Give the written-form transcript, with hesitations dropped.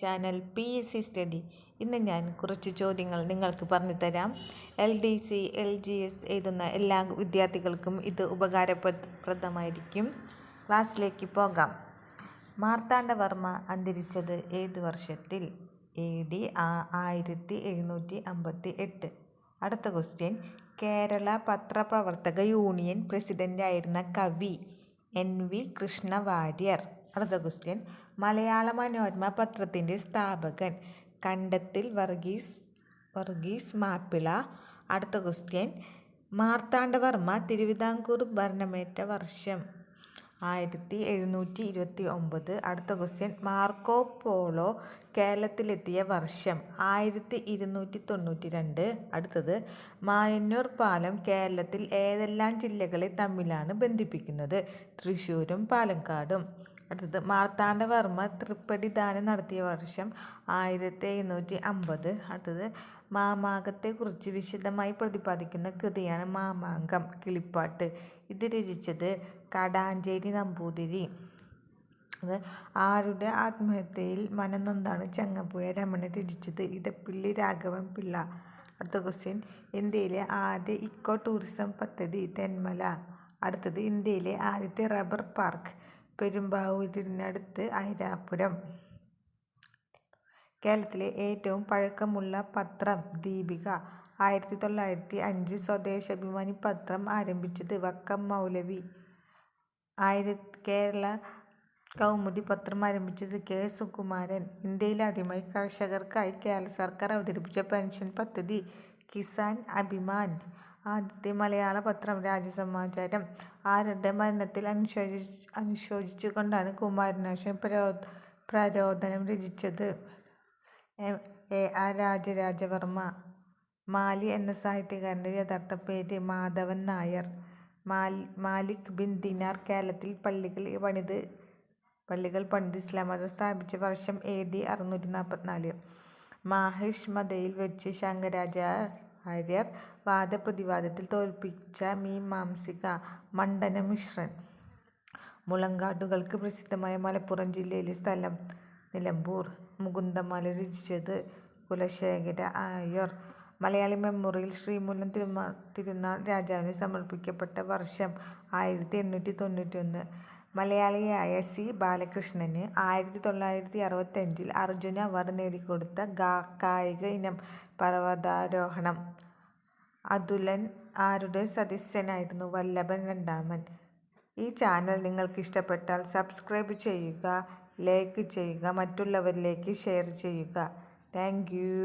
Channel PSC study. ഇന്ന് ഞാൻ കുറച്ച് ചോദ്യങ്ങൾ നിങ്ങൾക്ക് പറഞ്ഞു തരാം. LDC LGS എഴുതുന്ന എല്ലാ വിദ്യാർത്ഥികൾക്കും ഇത് ഉപകാരപ്രദമായിരിക്കും. ക്ലാസ്സിലേക്ക് പോകാം. മാർത്താണ്ഡവർമ്മ അന്തരിച്ചത് ഏത് വർഷത്തിൽ? AD 1758. അടുത്ത ക്വസ്റ്റ്യൻ. കേരള പത്രപ്രവർത്തക യൂണിയൻ പ്രസിഡന്റായിരുന്ന കവി NV കൃഷ്ണവാര്യർ. അടുത്ത ക്വസ്റ്റ്യൻ. മലയാള മനോരമ പത്രത്തിൻ്റെ സ്ഥാപകൻ കണ്ടത്തിൽ വർഗീസ് മാപ്പിള. അടുത്ത ക്വസ്റ്റ്യൻ. മാർത്താണ്ഡവർമ്മ തിരുവിതാംകൂർ ഭരണമേറ്റ വർഷം? 1729. അടുത്ത ക്വസ്റ്റ്യൻ. മാർക്കോ പോളോ കേരളത്തിലെത്തിയ വർഷം? 1292. അടുത്തത്. മായന്നൂർ പാലം കേരളത്തിൽ ഏതെല്ലാം ജില്ലകളെ തമ്മിലാണ് ബന്ധിപ്പിക്കുന്നത്? തൃശ്ശൂരും പാലക്കാടും. അടുത്തത്. മാർത്താണ്ഡവർമ്മ തൃപ്പടിദാനം നടത്തിയ വർഷം? 1750. അടുത്തത്. മാമാങ്കത്തെക്കുറിച്ച് വിശദമായി പ്രതിപാദിക്കുന്ന കൃതിയാണ് മാമാങ്കം കിളിപ്പാട്ട്. ഇത് രചിച്ചത് കടാഞ്ചേരി നമ്പൂതിരി. അത് ആരുടെ ആത്മഹത്യയിൽ മനംനൊന്താണ് ചങ്ങമ്പുഴ രമണൻ രചിച്ചത്? ഇടപ്പള്ളി രാഘവൻ പിള്ള. അടുത്ത ക്വസ്റ്റ്യൻ. ഇന്ത്യയിലെ ആദ്യ ഇക്കോ ടൂറിസം പദ്ധതി? തെന്മല. അടുത്തത്. ഇന്ത്യയിലെ ആദ്യത്തെ റബ്ബർ പാർക്ക്? പെരുമ്പാവൂരിനടുത്ത് ഐരാപുരം. കേരളത്തിലെ ഏറ്റവും പഴക്കമുള്ള പത്രം? ദീപിക. 1905 സ്വദേശാഭിമാനി പത്രം ആരംഭിച്ചത്? വക്കം മൗലവി. കേരള കൗമുദി പത്രം ആരംഭിച്ചത്? K. സുകുമാരൻ. ഇന്ത്യയിലാദ്യമായി കർഷകർക്കായി കേരള സർക്കാർ അവതരിപ്പിച്ച പെൻഷൻ പദ്ധതി? കിസാൻ അഭിമാൻ. ആദ്യത്തെ മലയാള പത്രം? രാജസമാചാരം. ആരുടെ മരണത്തിൽ അനുശോചിച്ചുകൊണ്ടാണ് കുമാരനാശാൻ പ്രരോദനം രചിച്ചത്? AR രാജരാജവർമ്മ. മാലി എന്ന സാഹിത്യകാരൻ്റെ യഥാർത്ഥ പേര്? മാധവൻ നായർ. മാലിക് ബിൻ ദിനാർ കേരളത്തിൽ പള്ളികൾ പണിത് ഇസ്ലാം മതം സ്ഥാപിച്ച വർഷം? AD 644. മാഹിഷ്മതയിൽ വെച്ച് ശങ്കരാചാര്യർ വാദപ്രതിവാദത്തിൽ തോൽപ്പിച്ച മീമാംസിക? മണ്ഡനമിശ്രൻ. മുളങ്കാടുകൾക്ക് പ്രസിദ്ധമായ മലപ്പുറം ജില്ലയിലെ സ്ഥലം? നിലമ്പൂർ. മുകുന്ദമാല രചിച്ചത്? കുലശേഖര അയ്യർ. മലയാളി മെമ്മോറിയൽ ശ്രീമൂലം തിരുനാൾ രാജാവിന് സമർപ്പിക്കപ്പെട്ട വർഷം? 1891. മലയാളിയായ C. ബാലകൃഷ്ണന് 1965 അർജുന അവാർഡ് നേടിക്കൊടുത്ത കായിക ഇനം? പർവതാരോഹണം. അതുലൻ ആരുടെ സദസ്യനായിരുന്നു? വല്ലഭൻ രണ്ടാമൻ. ഈ ചാനൽ നിങ്ങൾക്ക് ഇഷ്ടപ്പെട്ടാൽ സബ്സ്ക്രൈബ് ചെയ്യുക, ലൈക്ക് ചെയ്യുക, മറ്റുള്ളവരിലേക്ക് ഷെയർ ചെയ്യുക. Thank you.